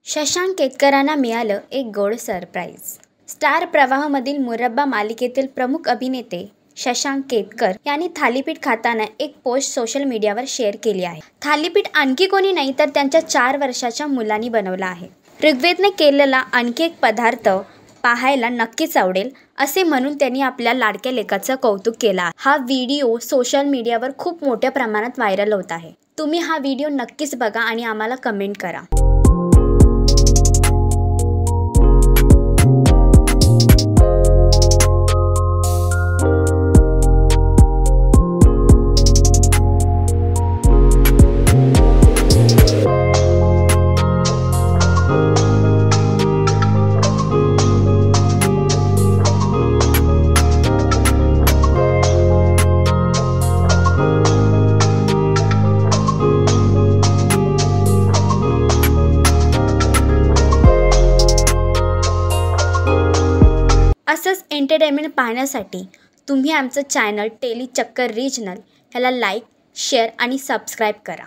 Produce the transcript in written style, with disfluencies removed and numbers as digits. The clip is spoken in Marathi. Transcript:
शशांक केतकरांना मिळालं एक गोड सरप्राईज. स्टार प्रवाहमधील मुरब्बा मालिकेतील प्रमुख अभिनेते शशांक केतकर यांनी थालीपीठ खाताना एक पोस्ट सोशल मीडियावर शेअर केली आहे. थालीपीठ आणखी कोणी नाही तर त्यांच्या 4 वर्षाच्या मुलांनी बनवला आहे. ऋग्वेदने केलेला आणखी एक पदार्थ पाहायला नक्कीच आवडेल असे म्हणून त्यांनी आपल्या लाडक्या लेकाचं कौतुक केलं आहे. हा व्हिडिओ सोशल मीडियावर खूप मोठ्या प्रमाणात व्हायरल होत आहे. तुम्ही हा व्हिडिओ नक्कीच बघा आणि आम्हाला कमेंट करा. असंच एंटरटेनमेंट पाहण्यासाठी तुम्ही आमचं चॅनल टेली चक्कर रिजनल ह्याला लाईक, शेअर आणि सबस्क्राईब करा.